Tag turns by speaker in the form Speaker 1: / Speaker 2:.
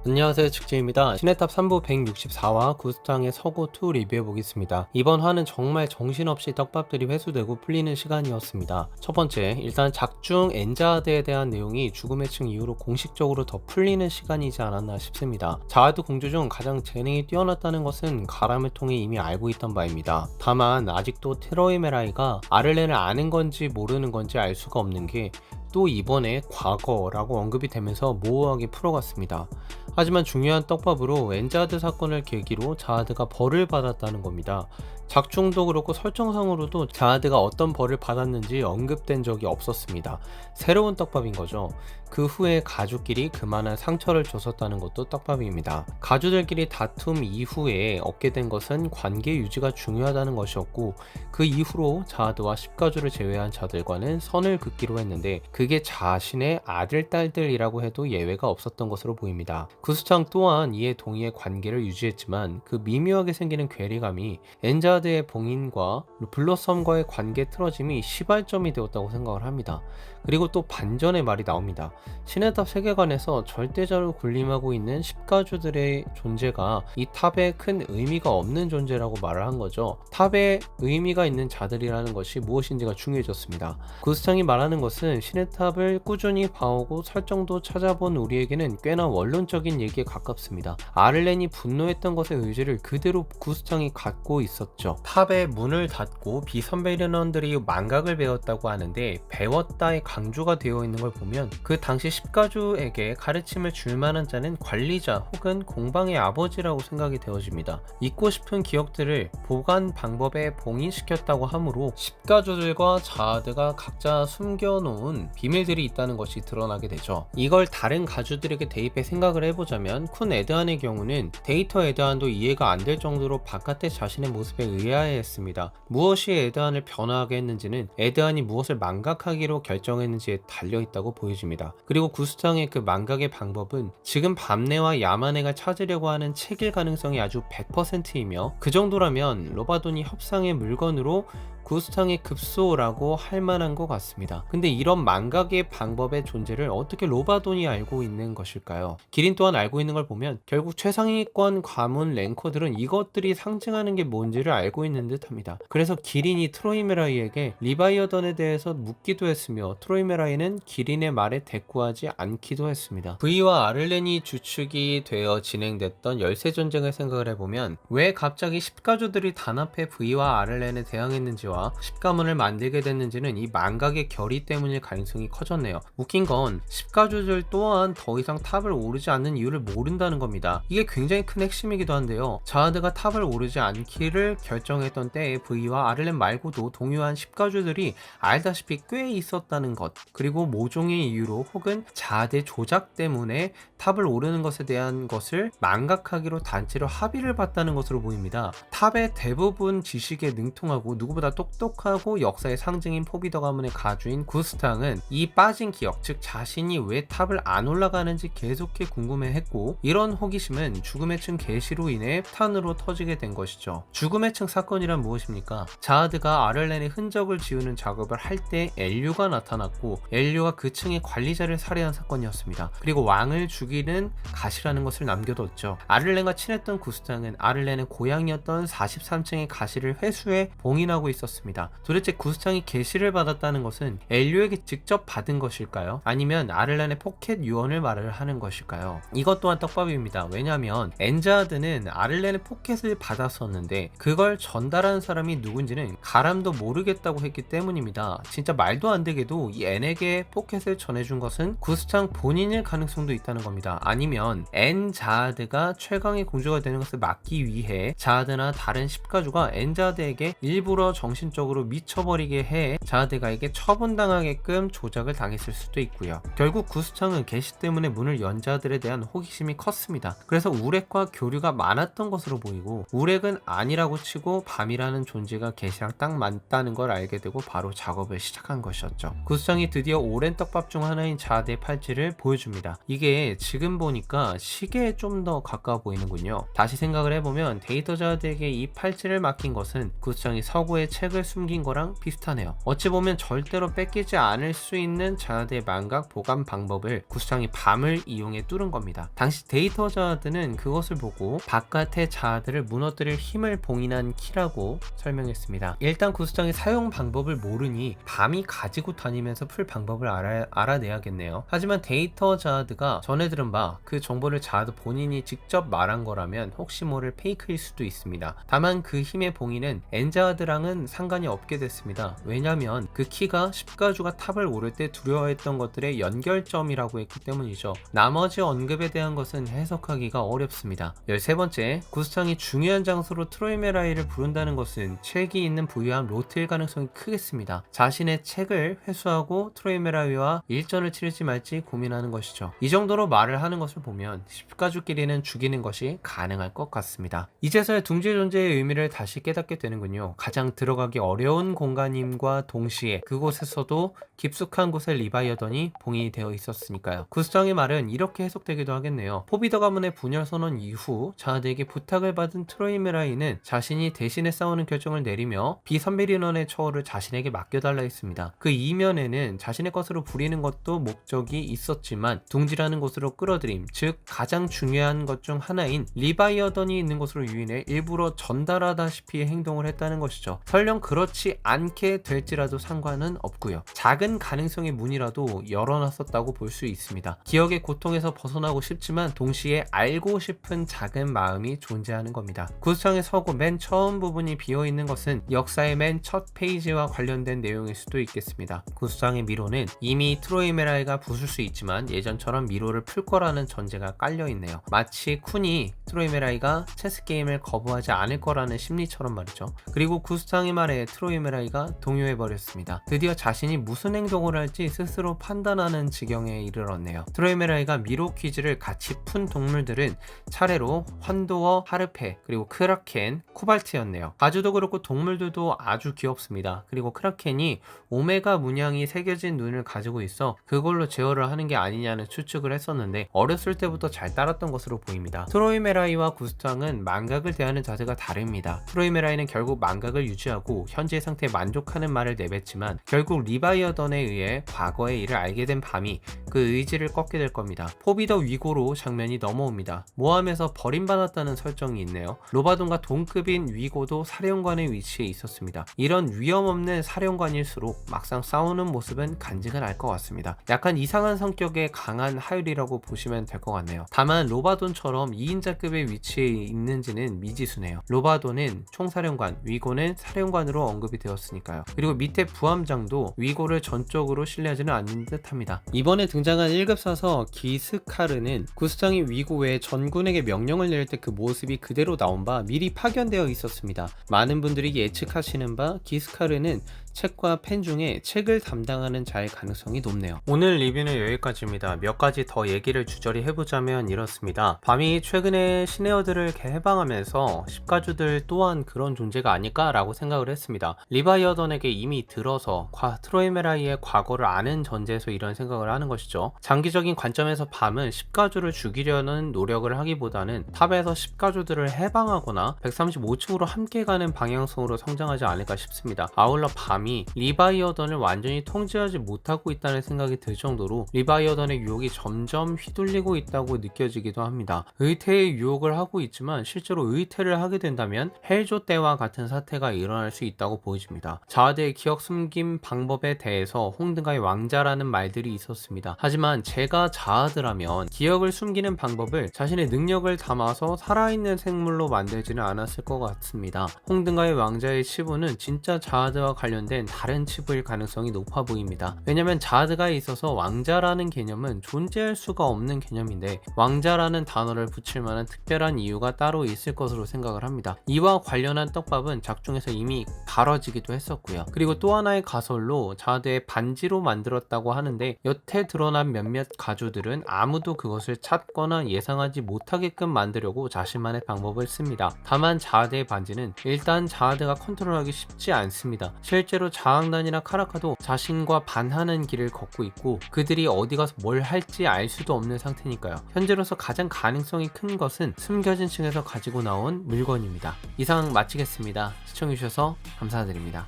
Speaker 1: 안녕하세요, 측지입니다. 시네탑 3부 164화 구스탕의 서고2 리뷰해보겠습니다. 이번 화는 정말 정신없이 떡밥들이 회수되고 풀리는 시간이었습니다. 첫 번째, 일단 작중 엔자하드에 대한 내용이 죽음의 층 이후로 공식적으로 더 풀리는 시간이지 않았나 싶습니다. 자하드 공주 중 가장 재능이 뛰어났다는 것은 가람을 통해 이미 알고 있던 바입니다. 다만 아직도 트로이메라이가 아를렌을 아는 건지 모르는 건지 알 수가 없는 게 또 이번에 과거라고 언급이 되면서 모호하게 풀어갔습니다. 하지만 중요한 떡밥으로 엔자드 사건을 계기로 자하드가 벌을 받았다는 겁니다. 작중도 그렇고 설정상으로도 자하드가 어떤 벌을 받았는지 언급된 적이 없었습니다. 새로운 떡밥인 거죠. 그 후에 가족끼리 그만한 상처를 줬었다는 것도 떡밥입니다. 가족들끼리 다툼 이후에 얻게 된 것은 관계 유지가 중요하다는 것이었고, 그 이후로 자하드와 10가족을 제외한 자들과는 선을 긋기로 했는데 그게 자신의 아들, 딸들이라고 해도 예외가 없었던 것으로 보입니다. 구스창 또한 이에 동의의 관계를 유지했지만 그 미묘하게 생기는 괴리감이 엔자드의 봉인과 블러썸과의 관계 틀어짐이 시발점이 되었다고 생각을 합니다. 그리고 또 반전의 말이 나옵니다. 시네탑 세계관에서 절대자로 군림하고 있는 10가주들의 존재가 이 탑에 큰 의미가 없는 존재라고 말을 한 거죠. 탑에 의미가 있는 자들이라는 것이 무엇인지가 중요해졌습니다. 구스창이 말하는 것은 시네탑을 꾸준히 봐오고 설정도 찾아본 우리에게는 꽤나 원론적인 얘기에 가깝습니다. 아를렌이 분노했던 것의 의지를 그대로 구스창이 갖고 있었죠. 탑의 문을 닫고 비선배련원들이 망각을 배웠다고 하는데 배웠다의 강조가 되어 있는 걸 보면 그 당시 10가주에게 가르침을 줄 만한 자는 관리자 혹은 공방의 아버지라고 생각이 되어집니다. 잊고 싶은 기억들을 보관 방법에 봉인시켰다고 하므로 10가주들과 자하드가 각자 숨겨놓은 비밀들이 있다는 것이 드러나게 되죠. 이걸 다른 가주들에게 대입해 생각을 해보자면 쿤 에드한의 경우는 데이터 에드한도 이해가 안 될 정도로 바깥의 자신의 모습에 의아해했습니다. 무엇이 에드한을 변화하게 했는지는 에드한이 무엇을 망각하기로 결정했는지에 달려있다고 보여집니다. 그리고 구스창의 그 망각의 방법은 지금 밤내와 야마네가 찾으려고 하는 책일 가능성이 아주 100%이며 그 정도라면 로바돈이 협상의 물건으로 구스탕의 급소라고 할 만한 것 같습니다. 근데 이런 망각의 방법의 존재를 어떻게 로바돈이 알고 있는 것일까요? 기린 또한 알고 있는 걸 보면 결국 최상위권 과문 랭커들은 이것들이 상징하는 게 뭔지를 알고 있는 듯 합니다. 그래서 기린이 트로이메라이에게 리바이어던에 대해서 묻기도 했으며 트로이메라이는 기린의 말에 대꾸하지 않기도 했습니다. V와 아를렌이 주축이 되어 진행됐던 열세전쟁을 생각을 해보면 왜 갑자기 10가주들이 단합해 V와 아를렌에 대항했는지와 10가문을 만들게 됐는지는 이 망각의 결의 때문일 가능성이 커졌네요. 웃긴 건 10가주들 또한 더 이상 탑을 오르지 않는 이유를 모른다는 겁니다. 이게 굉장히 큰 핵심이기도 한데요. 자하드가 탑을 오르지 않기를 결정했던 때에 V와 아를렌 말고도 동요한 10가주들이 알다시피 꽤 있었다는 것, 그리고 모종의 이유로 혹은 자하드의 조작 때문에 탑을 오르는 것에 대한 것을 망각하기로 단체로 합의를 봤다는 것으로 보입니다. 탑의 대부분 지식에 능통하고 누구보다 똑똑하고 역사의 상징인 포비더 가문의 가주인 구스탕은 이 빠진 기억, 즉 자신이 왜 탑을 안 올라가는지 계속해 궁금해했고, 이런 호기심은 죽음의 층 계시로 인해 탄으로 터지게 된 것이죠. 죽음의 층 사건이란 무엇입니까? 자하드가 아를렌의 흔적을 지우는 작업을 할 때 엘류가 나타났고 엘류가 그 층의 관리자를 살해한 사건이었습니다. 그리고 왕을 죽이는 가시라는 것을 남겨뒀죠. 아를렌과 친했던 구스탕은 아를렌의 고향이었던 43층의 가시를 회수해 봉인하고 있었습니다. 도대체 구스탕이 계시를 받았다는 것은 엘류에게 직접 받은 것일까요? 아니면 아를렌의 포켓 유언을 말을 하는 것일까요? 이것 또한 떡밥입니다. 왜냐하면 엔자하드는 아를렌의 포켓을 받았었는데 그걸 전달하는 사람이 누군지는 가람도 모르겠다고 했기 때문입니다. 진짜 말도 안 되게도 이 엔에게 포켓을 전해준 것은 구스탕 본인일 가능성도 있다는 겁니다. 아니면 엔자하드가 최강의 공주가 되는 것을 막기 위해 자하드나 다른 10가주가 엔자하드에게 일부러 정신적으로 미쳐버리게 해 자하드가에게 처분당하게끔 조작을 당했을 수도 있고요. 결국 구스창은 계시 때문에 문을 연 자들에 대한 호기심이 컸습니다. 그래서 우렉과 교류가 많았던 것으로 보이고, 우렉은 아니라고 치고 밤이라는 존재가 계시랑 딱 맞다는 걸 알게 되고 바로 작업을 시작한 것이었죠. 구스창이 드디어 오랜 떡밥 중 하나인 자하드의 팔찌를 보여줍니다. 이게 지금 보니까 시계에 좀 더 가까워 보이는군요. 다시 생각을 해보면 데이터 자하드에게 이 팔찌를 맡긴 것은 구스창이 서구의 최고 책을 숨긴 거랑 비슷하네요. 어찌 보면 절대로 뺏기지 않을 수 있는 자아드의 망각 보관 방법을 구스탕이 밤을 이용해 뚫은 겁니다. 당시 데이터 자아드는 그것을 보고 바깥의 자아드를 무너뜨릴 힘을 봉인한 키라고 설명했습니다. 일단 구스탕이 사용 방법을 모르니 밤이 가지고 다니면서 풀 방법을 알아내야겠네요. 하지만 데이터 자아드가 전해 들은 바 그 정보를 자아드 본인이 직접 말한 거라면 혹시 모를 페이크일 수도 있습니다. 다만 그 힘의 봉인은 엔자아드랑은 상관이 없게 됐습니다. 왜냐면 그 키가 십가주가 탑을 오를 때 두려워했던 것들의 연결점이라고 했기 때문이죠. 나머지 언급에 대한 것은 해석하기가 어렵습니다. 13번째, 구스탕이 중요한 장소로 트로이메라이를 부른다는 것은 책이 있는 부유한 로트일 가능성이 크겠습니다. 자신의 책을 회수하고 트로이메라이와 일전을 치르지 말지 고민하는 것이죠. 이 정도로 말을 하는 것을 보면 십가주끼리는 죽이는 것이 가능할 것 같습니다. 이제서야 둥지의 존재의 의미를 다시 깨닫게 되는군요. 가장 들어가기 어려운 공간임과 동시에 그곳에서도 깊숙한 곳에 리바이어던이 봉인이 되어 있었으니까요. 구스탕의 말은 이렇게 해석되기도 하겠네요. 포비더 가문의 분열 선언 이후 자아드에게 부탁을 받은 트로이메라이는 자신이 대신에 싸우는 결정을 내리며 비선비리넌의 처우를 자신에게 맡겨달라 했습니다. 그 이면에는 자신의 것으로 부리는 것도 목적이 있었지만 둥지라는 곳으로 끌어들임, 즉 가장 중요한 것 중 하나인 리바이어던이 있는 곳으로 유인해 일부러 전달하다시피 행동을 했다는 것이죠. 설령 그렇지 않게 될지라도 상관은 없고요. 작은 가능성의 문이라도 열어놨었다고 볼 수 있습니다. 기억의 고통에서 벗어나고 싶지만 동시에 알고 싶은 작은 마음이 존재하는 겁니다. 구스탕의 서고 맨 처음 부분이 비어있는 것은 역사의 맨 첫 페이지와 관련된 내용일 수도 있겠습니다. 구스탕의 미로는 이미 트로이메라이가 부술 수 있지만 예전처럼 미로를 풀 거라는 전제가 깔려있네요. 마치 쿤이 트로이메라이가 체스 게임을 거부하지 않을 거라는 심리처럼 말이죠. 그리고 구스탕의 말에 트로이메라이가 동요해버렸습니다. 드디어 자신이 무슨 행동을 할지 스스로 판단하는 지경에 이르렀네요. 트로이메라이가 미로 퀴즈를 같이 푼 동물들은 차례로 환도어, 하르페, 그리고 크라켄, 코발트였네요. 가주도 그렇고 동물들도 아주 귀엽습니다. 그리고 크라켄이 오메가 문양이 새겨진 눈을 가지고 있어 그걸로 제어를 하는 게 아니냐는 추측을 했었는데 어렸을 때부터 잘 따랐던 것으로 보입니다. 트로이메라이와 구스탕은 망각을 대하는 자세가 다릅니다. 트로이메라이는 결국 망각을 유지하고 현재의 상태에 만족하는 말을 내뱉지만 결국 리바이어던에 의해 과거의 일을 알게 된 밤이 그 의지를 꺾게 될 겁니다. 포비더 위고로 장면이 넘어옵니다. 모함에서 버림받았다는 설정이 있네요. 로바돈과 동급인 위고도 사령관의 위치에 있었습니다. 이런 위험 없는 사령관일수록 막상 싸우는 모습은 간직은 알 것 같습니다. 약간 이상한 성격의 강한 하율이라고 보시면 될 것 같네요. 다만 로바돈처럼 2인자급의 위치에 있는지는 미지수네요. 로바돈은 총사령관, 위고는 사령관으로 언급이 되었으니까요. 그리고 밑에 부함장도 위고를 전적으로 신뢰하지는 않는 듯합니다. 이번에 등장한 1급 사서 기스카르는 구스탕이 위고 외에 전군에게 명령을 내릴 때 그 모습이 그대로 나온 바 미리 파견되어 있었습니다. 많은 분들이 예측하시는 바 기스카르는 책과 펜 중에 책을 담당하는 자의 가능성이 높네요. 오늘 리뷰는 여기까지입니다. 몇 가지 더 얘기를 주저리 해보자면 이렇습니다. 밤이 최근에 시네어들을 해방하면서 십가주들 또한 그런 존재가 아닐까라고 생각을 했습니다. 리바이어던에게 이미 들어서 트로이메라이의 과거를 아는 전제에서 이런 생각을 하는 것이죠. 장기적인 관점에서 밤은 십가주를 죽이려는 노력을 하기보다는 탑에서 십가주들을 해방하거나 135층으로 함께 가는 방향성으로 성장하지 않을까 싶습니다. 아울러 밤이 리바이어던을 완전히 통제하지 못하고 있다는 생각이 들 정도로 리바이어던의 유혹이 점점 휘둘리고 있다고 느껴지기도 합니다. 의태의 유혹을 하고 있지만 실제로 의태를 하게 된다면 헬조 때와 같은 사태가 일어날 수 있다고 보여집니다. 자아드의 기억 숨김 방법에 대해서 홍등가의 왕자라는 말들이 있었습니다. 하지만 제가 자아드라면 기억을 숨기는 방법을 자신의 능력을 담아서 살아있는 생물로 만들지는 않았을 것 같습니다. 홍등가의 왕자의 치부는 진짜 자아드와 관련된 다른 치부일 가능성이 높아 보입니다. 왜냐면 자아드가 있어서 왕자라는 개념은 존재할 수가 없는 개념인데 왕자라는 단어를 붙일 만한 특별한 이유가 따로 있을 것으로 생각을 합니다. 이와 관련한 떡밥은 작중에서 이미 다뤄지기도 했었고요. 그리고 또 하나의 가설로 자아드의 반지로 만들었다고 하는데 여태 드러난 몇몇 가주들은 아무도 그것을 찾거나 예상하지 못하게끔 만들려고 자신만의 방법을 씁니다. 다만 자아드의 반지는 일단 자아드가 컨트롤하기 쉽지 않습니다. 실제로 자항단이나 카라카도 자신과 반하는 길을 걷고 있고 그들이 어디 가서 뭘 할지 알 수도 없는 상태니까요. 현재로서 가장 가능성이 큰 것은 숨겨진 층에서 가지고 나온 물건입니다. 이상 마치겠습니다. 시청해주셔서 감사드립니다.